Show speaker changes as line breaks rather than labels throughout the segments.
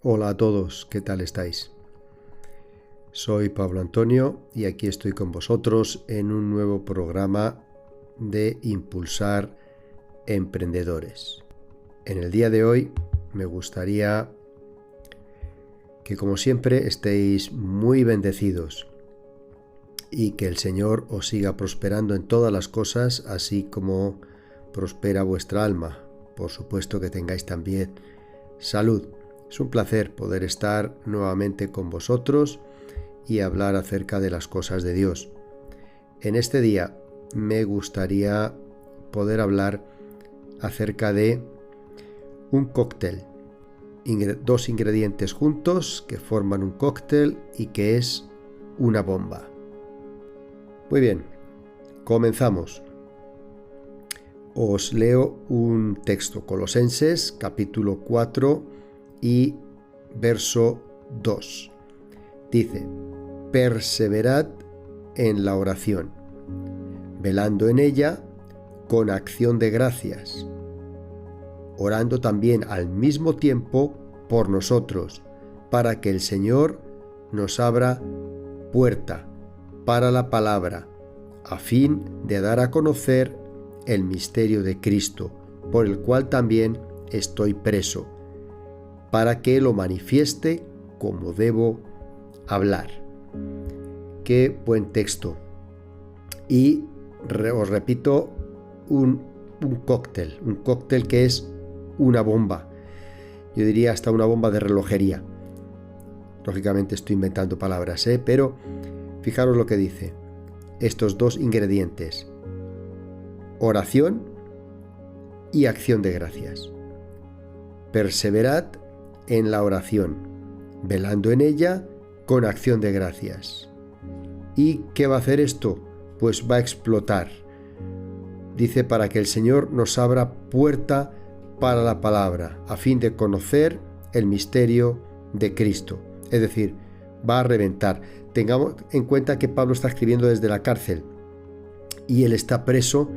Hola a todos, ¿qué tal estáis? Soy Pablo Antonio y aquí estoy con vosotros en un nuevo programa de Impulsar Emprendedores. En el día de hoy me gustaría que, como siempre, estéis muy bendecidos y que el Señor os siga prosperando en todas las cosas, así como prospera vuestra alma. Por supuesto que tengáis también salud. Es un placer poder estar nuevamente con vosotros y hablar acerca de las cosas de Dios. En este día me gustaría poder hablar acerca de un cóctel. Dos ingredientes juntos que forman un cóctel y que es una bomba. Muy bien, comenzamos. Os leo un texto, Colosenses, capítulo 4 y verso 2. Dice: perseverad en la oración, velando en ella con acción de gracias, orando también al mismo tiempo por nosotros, para que el Señor nos abra puerta para la palabra, a fin de dar a conocer el misterio de Cristo, por el cual también estoy preso, para que lo manifieste como debo hablar. Qué buen texto. Y os repito, un cóctel que es una bomba. Yo diría hasta una bomba de relojería. Lógicamente estoy inventando palabras, pero fijaros lo que dice. Estos dos ingredientes: oración y acción de gracias. Perseverad en la oración, velando en ella con acción de gracias. ¿Y qué va a hacer esto? Pues va a explotar. Dice: para que el Señor nos abra puerta para la palabra, a fin de conocer el misterio de Cristo. Es decir, va a reventar. Tengamos en cuenta que Pablo está escribiendo desde la cárcel y él está preso,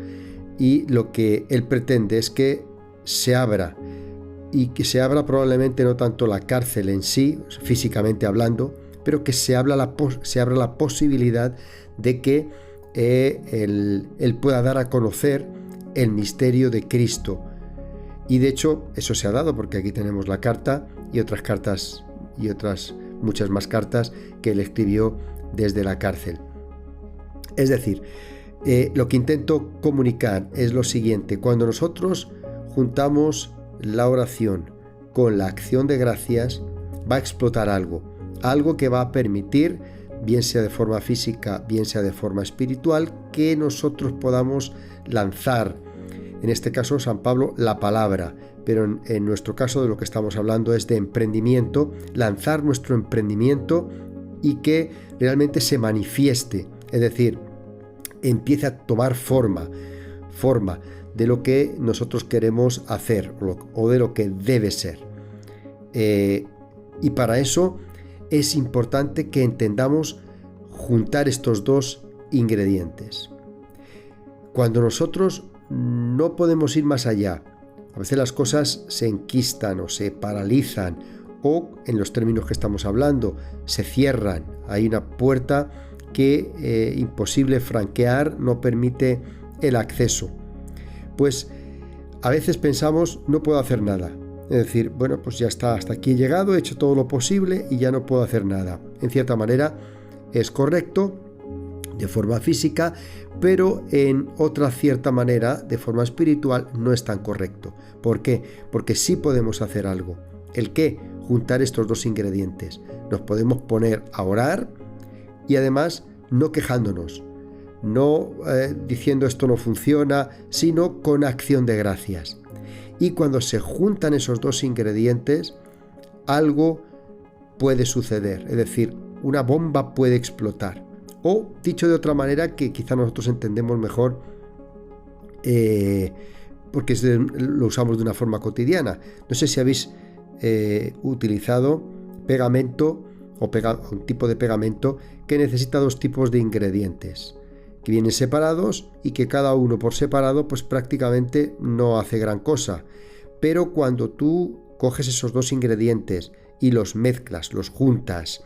y lo que él pretende es que se abra, y que se abra probablemente no tanto la cárcel en sí, físicamente hablando, pero que se abra la posibilidad de que él pueda dar a conocer el misterio de Cristo. Y de hecho eso se ha dado, porque aquí tenemos la carta y otras cartas y otras muchas más cartas que él escribió desde la cárcel. Es decir, lo que intento comunicar es lo siguiente: cuando nosotros juntamos la oración con la acción de gracias, va a explotar algo que va a permitir, bien sea de forma física, bien sea de forma espiritual, que nosotros podamos lanzar, en este caso San Pablo, la palabra, pero en nuestro caso de lo que estamos hablando es de emprendimiento, lanzar nuestro emprendimiento y que realmente se manifieste, es decir, empiece a tomar forma de lo que nosotros queremos hacer o de lo que debe ser. Y para eso es importante que entendamos juntar estos dos ingredientes. Cuando nosotros no podemos ir más allá, a veces las cosas se enquistan o se paralizan, o en los términos que estamos hablando, se cierran. Hay una puerta que imposible franquear, no permite el acceso. Pues a veces pensamos: no puedo hacer nada. Es decir, bueno, pues ya está, hasta aquí he llegado, he hecho todo lo posible y ya no puedo hacer nada. En cierta manera es correcto de forma física, pero en otra cierta manera, de forma espiritual, no es tan correcto. ¿Por qué? Porque sí podemos hacer algo. ¿El qué? Juntar estos dos ingredientes. Nos podemos poner a orar y además no quejándonos, no diciendo esto no funciona, sino con acción de gracias. Y cuando se juntan esos dos ingredientes, algo puede suceder, es decir, una bomba puede explotar. O, dicho de otra manera, que quizá nosotros entendemos mejor, porque lo usamos de una forma cotidiana. No sé si habéis utilizado pegamento o un tipo de pegamento que necesita dos tipos de ingredientes, que vienen separados y que cada uno por separado pues prácticamente no hace gran cosa. Pero cuando tú coges esos dos ingredientes y los mezclas, los juntas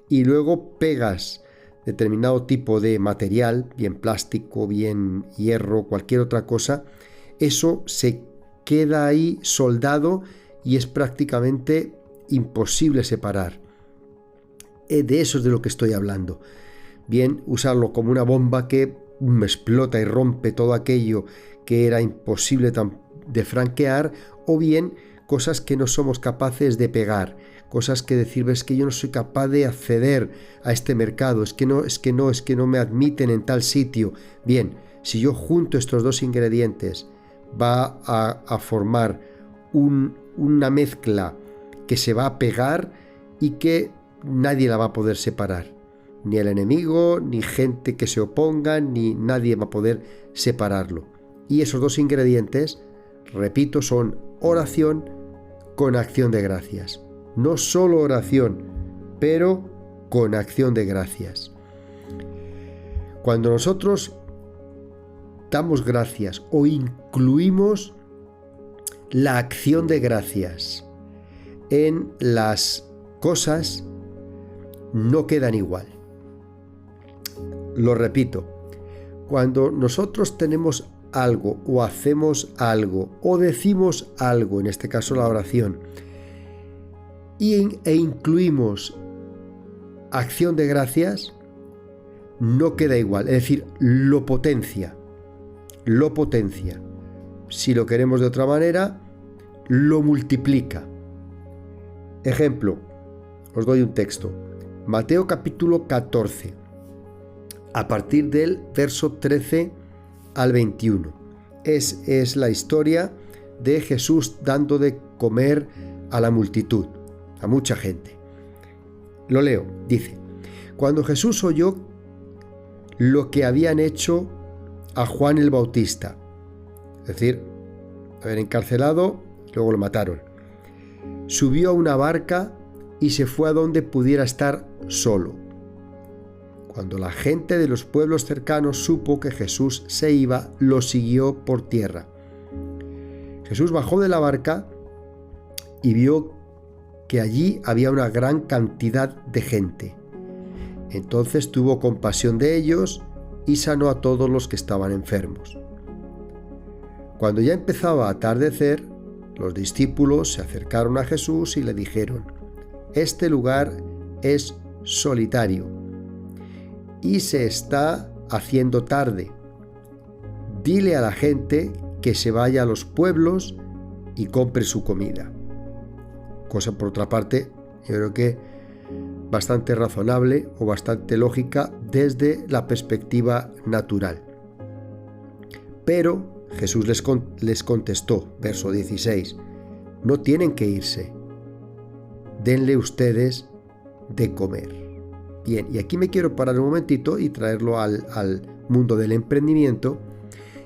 y luego pegas determinado tipo de material, bien plástico, bien hierro, cualquier otra cosa, eso se queda ahí soldado y es prácticamente imposible separar. De eso es de lo que estoy hablando. Bien, usarlo como una bomba que explota y rompe todo aquello que era imposible de franquear, o bien cosas que no somos capaces de pegar, cosas que decir, es que yo no soy capaz de acceder a este mercado, es que no me admiten en tal sitio. Bien, si yo junto estos dos ingredientes, va a formar una mezcla que se va a pegar y que nadie la va a poder separar. Ni el enemigo, ni gente que se oponga, ni nadie va a poder separarlo. Y esos dos ingredientes, repito, son oración con acción de gracias. No solo oración, pero con acción de gracias. Cuando nosotros damos gracias o incluimos la acción de gracias en las cosas, no quedan igual. Lo repito, cuando nosotros tenemos algo o hacemos algo o decimos algo, en este caso la oración, e incluimos acción de gracias, no queda igual, es decir, lo potencia. Si lo queremos de otra manera, lo multiplica. Ejemplo, os doy un texto. Mateo capítulo 14, a partir del verso 13 al 21. Es la historia de Jesús dando de comer a la multitud, a mucha gente. Lo leo, dice: cuando Jesús oyó lo que habían hecho a Juan el Bautista, es decir, haber encarcelado, luego lo mataron, subió a una barca y se fue a donde pudiera estar solo. Cuando la gente de los pueblos cercanos supo que Jesús se iba, lo siguió por tierra. Jesús bajó de la barca y vio que allí había una gran cantidad de gente. Entonces tuvo compasión de ellos y sanó a todos los que estaban enfermos. Cuando ya empezaba a atardecer, los discípulos se acercaron a Jesús y le dijeron: este lugar es solitario y se está haciendo tarde. Dile a la gente que se vaya a los pueblos y compre su comida. Cosa, por otra parte, yo creo que bastante razonable o bastante lógica desde la perspectiva natural. Pero Jesús les contestó, verso 16, no tienen que irse, denle ustedes de comer. Bien, y aquí me quiero parar un momentito y traerlo al mundo del emprendimiento,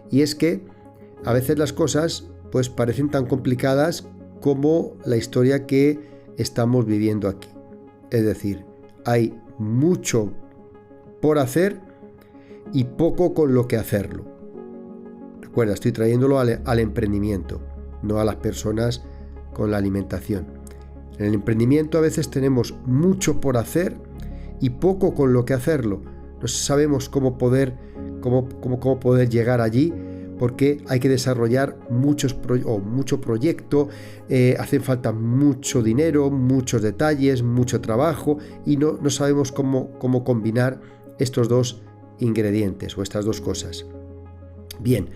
y es que a veces las cosas pues parecen tan complicadas como la historia que estamos viviendo aquí. Es decir, hay mucho por hacer y poco con lo que hacerlo. Recuerda, estoy trayéndolo al emprendimiento, no a las personas con la alimentación. En el emprendimiento a veces tenemos mucho por hacer y poco con lo que hacerlo. No sabemos cómo poder llegar allí, porque hay que desarrollar mucho proyecto, hace falta mucho dinero, muchos detalles, mucho trabajo, y no sabemos cómo combinar estos dos ingredientes o estas dos cosas. Bien,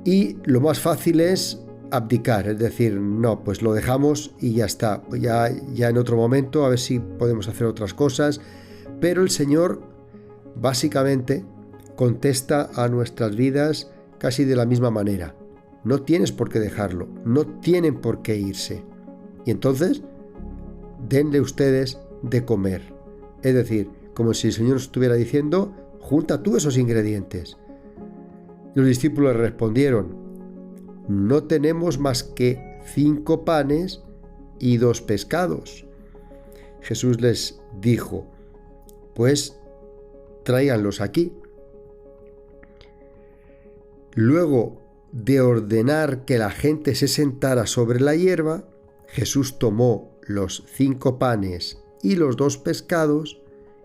y lo más fácil es abdicar, es decir, no, pues lo dejamos y ya está, ya en otro momento a ver si podemos hacer otras cosas. Pero el Señor básicamente contesta a nuestras vidas casi de la misma manera: no tienes por qué dejarlo, no tienen por qué irse, y entonces denle ustedes de comer. Es decir, como si el Señor nos estuviera diciendo: junta tú esos ingredientes. Los discípulos respondieron: no tenemos más que 5 panes y 2 pescados. Jesús les dijo: pues tráiganlos aquí. Luego de ordenar que la gente se sentara sobre la hierba, Jesús tomó los 5 panes y los 2 pescados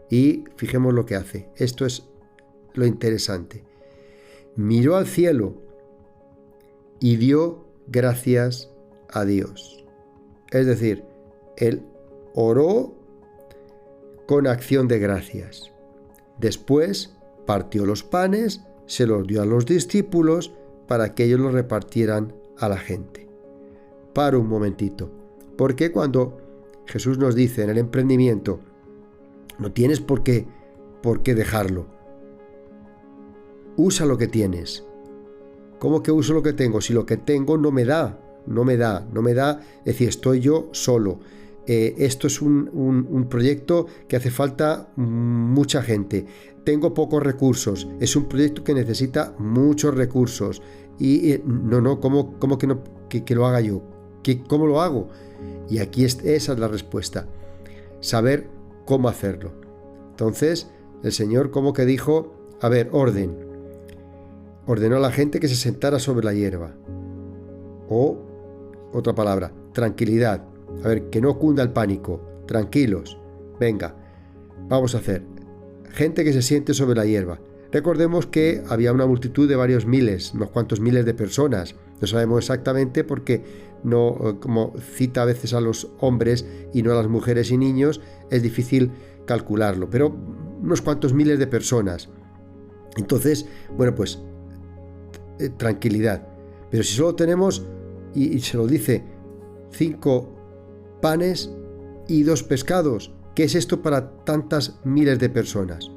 y fijemos lo que hace. Esto es lo interesante. Miró al cielo y dio gracias a Dios. Es decir, él oró con acción de gracias. Después partió los panes, se los dio a los discípulos para que ellos los repartieran a la gente. Para un momentito. Porque cuando Jesús nos dice en el emprendimiento, no tienes por qué dejarlo. Usa lo que tienes. ¿Cómo que uso lo que tengo? Si lo que tengo no me da. Es decir, estoy yo solo. Esto es un proyecto que hace falta mucha gente. Tengo pocos recursos. Es un proyecto que necesita muchos recursos. ¿Cómo que no que lo haga yo? ¿Cómo lo hago? Y aquí esa es la respuesta. Saber cómo hacerlo. Entonces, el Señor como que dijo, a ver, orden. Ordenó a la gente que se sentara sobre la hierba. O, otra palabra, tranquilidad. A ver, que no cunda el pánico. Tranquilos. Venga, vamos a hacer. Gente que se siente sobre la hierba. Recordemos que había una multitud de varios miles, unos cuantos miles de personas. No sabemos exactamente porque no, como cita a veces a los hombres y no a las mujeres y niños, es difícil calcularlo, pero unos cuantos miles de personas. Entonces, bueno, pues tranquilidad. Pero si solo tenemos, y se lo dice, 5 panes y 2 pescados, ¿qué es esto para tantas miles de personas?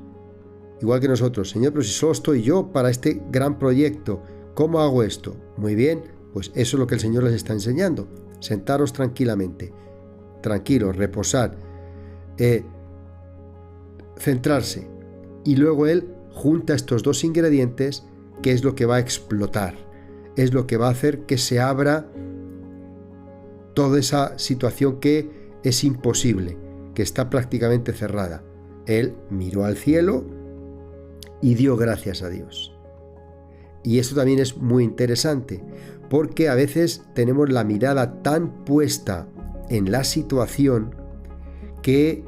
Igual que nosotros, Señor, pero si solo estoy yo para este gran proyecto, ¿cómo hago esto? Muy bien, pues eso es lo que el Señor les está enseñando. Sentaros tranquilamente, tranquilos, reposar, centrarse. Y luego Él junta estos 2 ingredientes, que es lo que va a explotar, es lo que va a hacer que se abra toda esa situación que es imposible, que está prácticamente cerrada. Él miró al cielo y dio gracias a Dios. Y esto también es muy interesante, porque a veces tenemos la mirada tan puesta en la situación que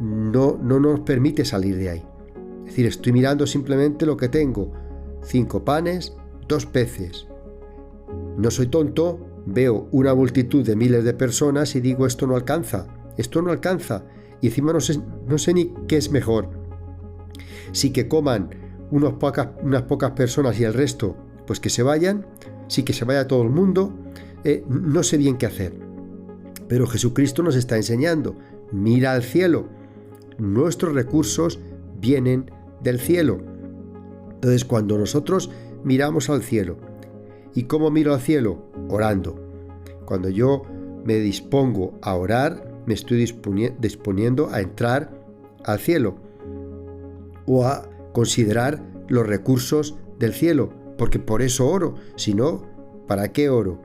no nos permite salir de ahí. Es decir, estoy mirando simplemente lo que tengo, 5 panes, 2 peces. No soy tonto, veo una multitud de miles de personas y digo, esto no alcanza. Y encima no sé ni qué es mejor. Si que coman unas pocas personas y el resto, pues que se vayan, sí que se vaya todo el mundo, no sé bien qué hacer. Pero Jesucristo nos está enseñando, mira al cielo, nuestros recursos vienen del cielo. Entonces, cuando nosotros miramos al cielo, ¿y cómo miro al cielo? Orando. Cuando yo me dispongo a orar, me estoy disponiendo a entrar al cielo o a considerar los recursos del cielo, porque por eso oro. Si no, ¿para qué oro?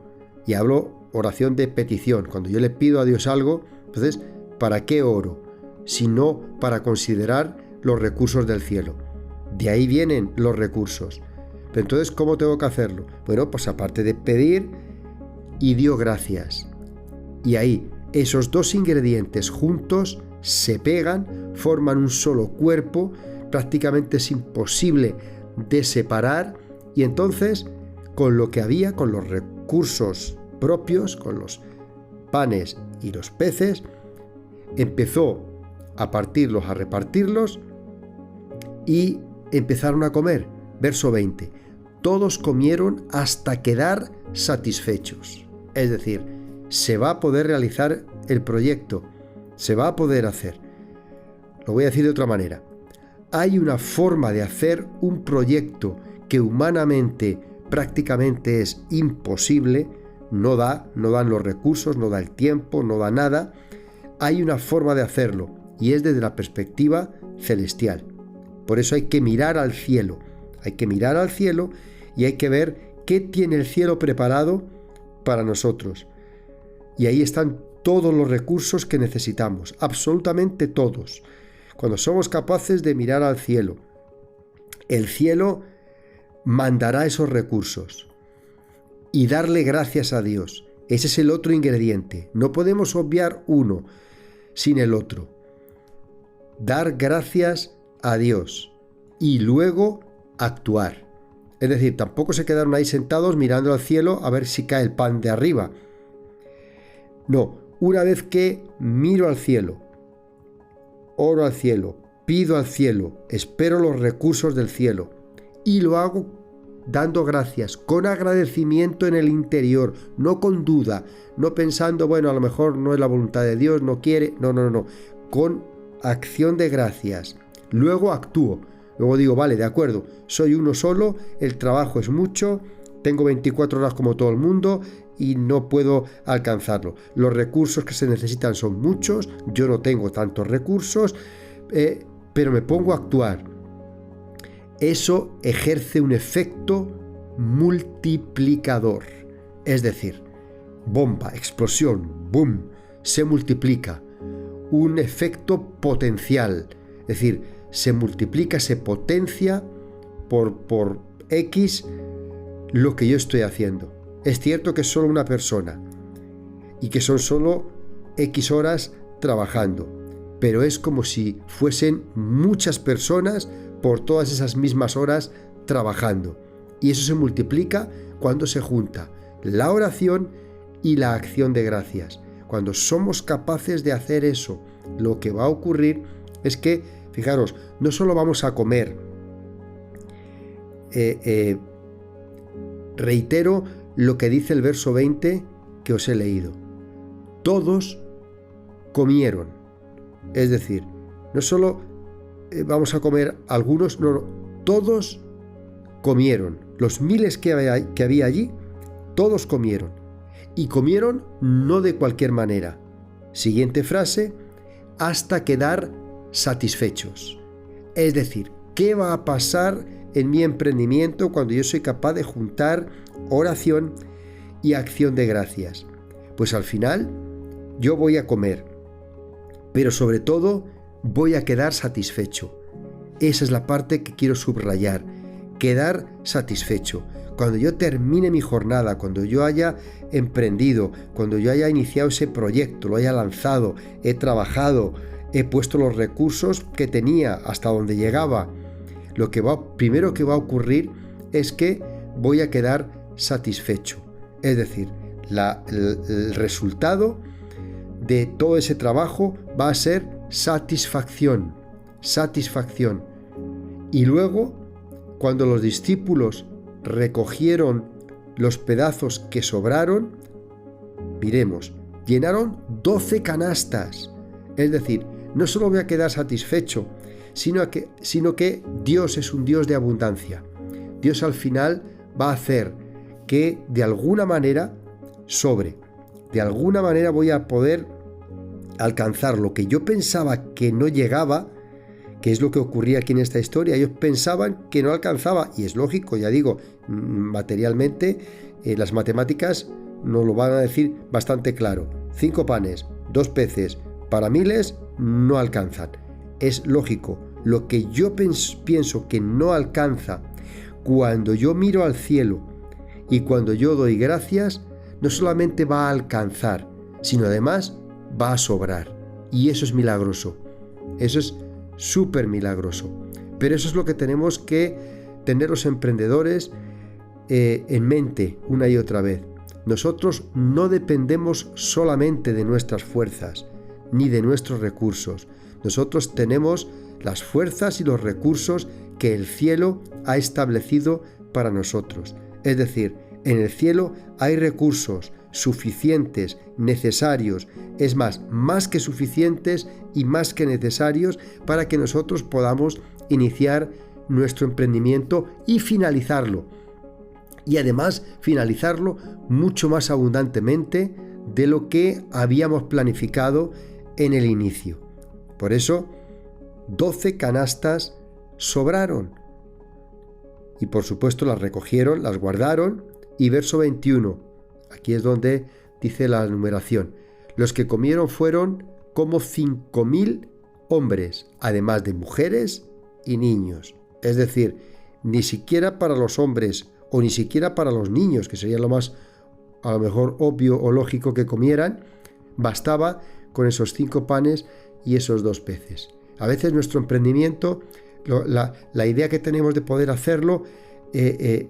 Y hablo oración de petición. Cuando yo le pido a Dios algo, entonces, ¿para qué oro? Si no para considerar los recursos del cielo. De ahí vienen los recursos. Pero entonces, ¿cómo tengo que hacerlo? Bueno, pues aparte de pedir, y dio gracias. Y ahí, esos 2 ingredientes juntos se pegan, forman un solo cuerpo, prácticamente es imposible de separar, y entonces, con lo que había, con los recursos propios, con los panes y los peces, empezó a partirlos, a repartirlos, y empezaron a comer. Verso 20. Todos comieron hasta quedar satisfechos. Es decir, se va a poder realizar el proyecto, se va a poder hacer. Lo voy a decir de otra manera. Hay una forma de hacer un proyecto que humanamente prácticamente es imposible, no dan los recursos, no da el tiempo, no da nada. Hay una forma de hacerlo y es desde la perspectiva celestial. Por eso hay que mirar al cielo. Hay que mirar al cielo y hay que ver qué tiene el cielo preparado para nosotros. Y ahí están todos los recursos que necesitamos, absolutamente todos. Cuando somos capaces de mirar al cielo, el cielo mandará esos recursos y darle gracias a Dios. Ese es el otro ingrediente. No podemos obviar uno sin el otro. Dar gracias a Dios y luego actuar. Es decir, tampoco se quedaron ahí sentados mirando al cielo a ver si cae el pan de arriba. No, una vez que miro al cielo, oro al cielo, pido al cielo, espero los recursos del cielo y lo hago dando gracias, con agradecimiento en el interior, no con duda, no pensando, bueno, a lo mejor no es la voluntad de Dios, no quiere, no, con acción de gracias. Luego actúo, luego digo, vale, de acuerdo, soy uno solo, el trabajo es mucho, tengo 24 horas como todo el mundo y no puedo alcanzarlo. Los recursos que se necesitan son muchos, yo no tengo tantos recursos, pero me pongo a actuar. Eso ejerce un efecto multiplicador. Es decir, bomba, explosión, boom, se multiplica. Un efecto potencial. Es decir, se multiplica, se potencia por X lo que yo estoy haciendo. Es cierto que es solo una persona y que son solo X horas trabajando, pero es como si fuesen muchas personas por todas esas mismas horas trabajando. Y eso se multiplica cuando se junta la oración y la acción de gracias. Cuando somos capaces de hacer eso, lo que va a ocurrir es que, fijaros, no solo vamos a comer. Reitero lo que dice el verso 20 que os he leído. Todos comieron. Es decir, no solo vamos a comer algunos, no, todos comieron. Los miles que había allí, todos comieron. Y comieron no de cualquier manera. Siguiente frase, hasta quedar satisfechos. Es decir, ¿qué va a pasar en mi emprendimiento cuando yo soy capaz de juntar oración y acción de gracias? Pues al final yo voy a comer, pero sobre todo voy a quedar satisfecho. Esa es la parte que quiero subrayar, quedar satisfecho. Cuando yo termine mi jornada, cuando yo haya emprendido, cuando yo haya iniciado ese proyecto, lo haya lanzado, he trabajado, he puesto los recursos que tenía hasta donde llegaba, primero que va a ocurrir es que voy a quedar satisfecho. Es decir, el resultado de todo ese trabajo va a ser satisfacción. Y luego, cuando los discípulos recogieron los pedazos que sobraron, miremos, llenaron 12 canastas. Es decir, no solo voy a quedar satisfecho, sino que Dios es un Dios de abundancia. Dios al final va a hacer que de alguna manera sobre. De alguna manera voy a poder alcanzar lo que yo pensaba que no llegaba, que es lo que ocurría aquí en esta historia. Ellos pensaban que no alcanzaba, y es lógico, ya digo, materialmente, las matemáticas nos lo van a decir bastante claro. 5 panes, 2 peces, para miles no alcanzan. Es lógico, lo que yo pienso que no alcanza, cuando yo miro al cielo y cuando yo doy gracias, no solamente va a alcanzar, sino además va a sobrar. Y eso es milagroso. Eso es súper milagroso. Pero eso es lo que tenemos que tener los emprendedores en mente una y otra vez. Nosotros no dependemos solamente de nuestras fuerzas ni de nuestros recursos. Nosotros tenemos las fuerzas y los recursos que el cielo ha establecido para nosotros. Es decir, en el cielo hay recursos suficientes, necesarios, es más que suficientes y más que necesarios para que nosotros podamos iniciar nuestro emprendimiento y finalizarlo. Y además finalizarlo mucho más abundantemente de lo que habíamos planificado en el inicio. Por eso, 12 canastas sobraron. Y por supuesto las recogieron, las guardaron. Y verso 21, aquí es donde dice la numeración. Los que comieron fueron como 5.000 hombres, además de mujeres y niños. Es decir, ni siquiera para los hombres o ni siquiera para los niños, que sería lo más a lo mejor obvio o lógico que comieran, bastaba con esos 5 panes y esos 2 peces. A veces nuestro emprendimiento, la idea que tenemos de poder hacerlo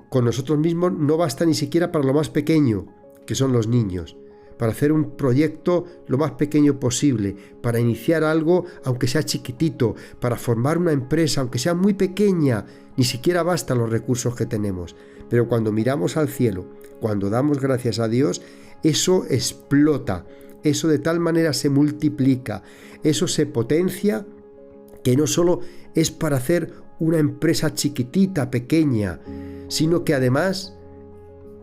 con nosotros mismos no basta ni siquiera para lo más pequeño, que son los niños, para hacer un proyecto lo más pequeño posible, para iniciar algo aunque sea chiquitito, para formar una empresa aunque sea muy pequeña, ni siquiera bastan los recursos que tenemos. Pero cuando miramos al cielo, cuando damos gracias a Dios, eso explota, eso de tal manera se multiplica, eso se potencia, que no solo es para hacer una empresa chiquitita, pequeña, sino que además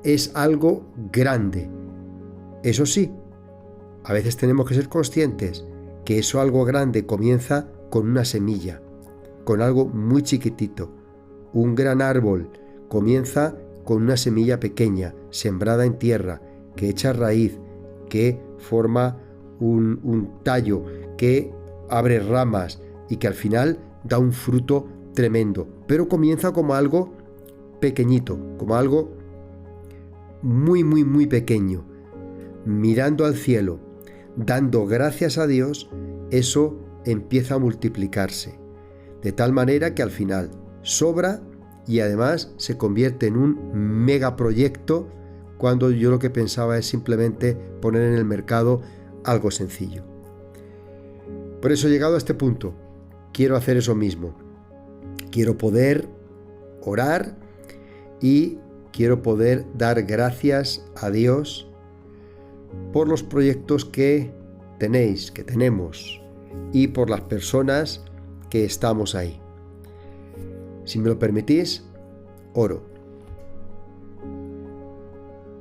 es algo grande. Eso sí, a veces tenemos que ser conscientes que eso algo grande comienza con una semilla, con algo muy chiquitito. Un gran árbol comienza con una semilla pequeña, sembrada en tierra, que echa raíz, que forma un tallo, que abre ramas y que al final da un fruto tremendo. Pero comienza como algo pequeñito, como algo muy, muy, muy pequeño. Mirando al cielo, dando gracias a Dios, eso empieza a multiplicarse. De tal manera que al final sobra y además se convierte en un megaproyecto, cuando yo lo que pensaba es simplemente poner en el mercado algo sencillo. Por eso, llegado a este punto, quiero hacer eso mismo. Quiero poder orar y quiero poder dar gracias a Dios por los proyectos que tenéis, que tenemos, y por las personas que estamos ahí. Si me lo permitís, oro.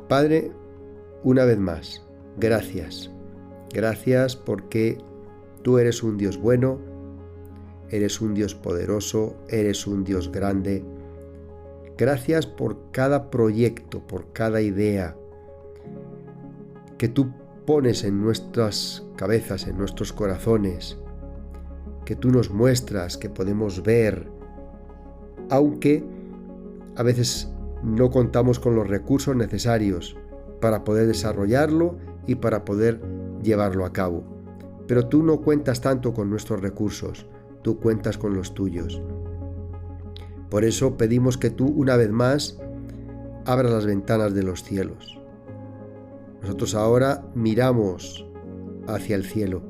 Padre, una vez más, gracias. Gracias porque tú eres un Dios bueno, eres un Dios poderoso, eres un Dios grande. Gracias por cada proyecto, por cada idea que tú pones en nuestras cabezas, en nuestros corazones, que tú nos muestras, que podemos ver, aunque a veces no contamos con los recursos necesarios para poder desarrollarlo y para poder llevarlo a cabo. Pero tú no cuentas tanto con nuestros recursos, tú cuentas con los tuyos. Por eso pedimos que tú, una vez más, abras las ventanas de los cielos. Nosotros ahora miramos hacia el cielo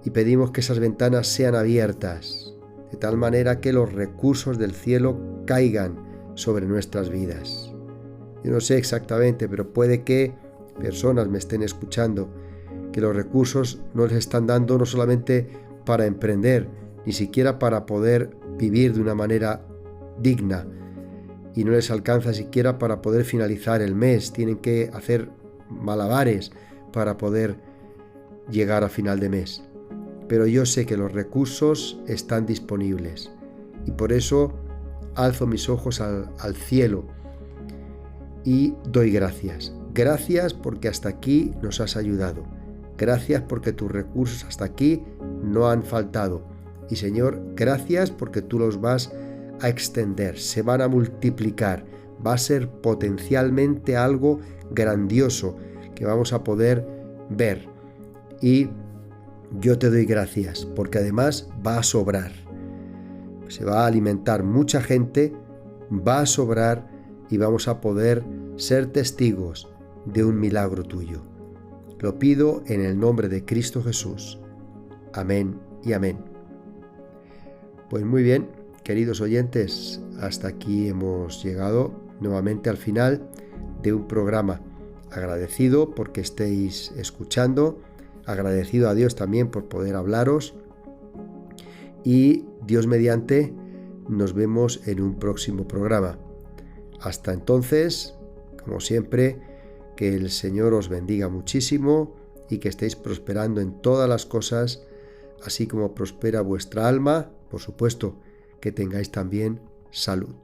y pedimos que esas ventanas sean abiertas, de tal manera que los recursos del cielo caigan sobre nuestras vidas. Yo no sé exactamente, pero puede que personas me estén escuchando, que los recursos no les están dando no solamente para emprender, ni siquiera para poder vivir de una manera digna, y no les alcanza siquiera para poder finalizar el mes. Tienen que hacer malabares para poder llegar a final de mes. Pero yo sé que los recursos están disponibles y por eso alzo mis ojos al cielo y doy gracias. Gracias porque hasta aquí nos has ayudado. Gracias porque tus recursos hasta aquí no han faltado. Y Señor, gracias porque tú los vas a extender, se van a multiplicar, va a ser potencialmente algo grandioso que vamos a poder ver. Y yo te doy gracias porque además va a sobrar. Se va a alimentar mucha gente, va a sobrar y vamos a poder ser testigos de un milagro tuyo. Lo pido en el nombre de Cristo Jesús. Amén y amén. Pues muy bien, queridos oyentes, hasta aquí hemos llegado nuevamente al final de un programa. Agradecido porque estéis escuchando, agradecido a Dios también por poder hablaros y Dios mediante nos vemos en un próximo programa. Hasta entonces, como siempre, que el Señor os bendiga muchísimo y que estéis prosperando en todas las cosas, así como prospera vuestra alma, por supuesto, que tengáis también salud.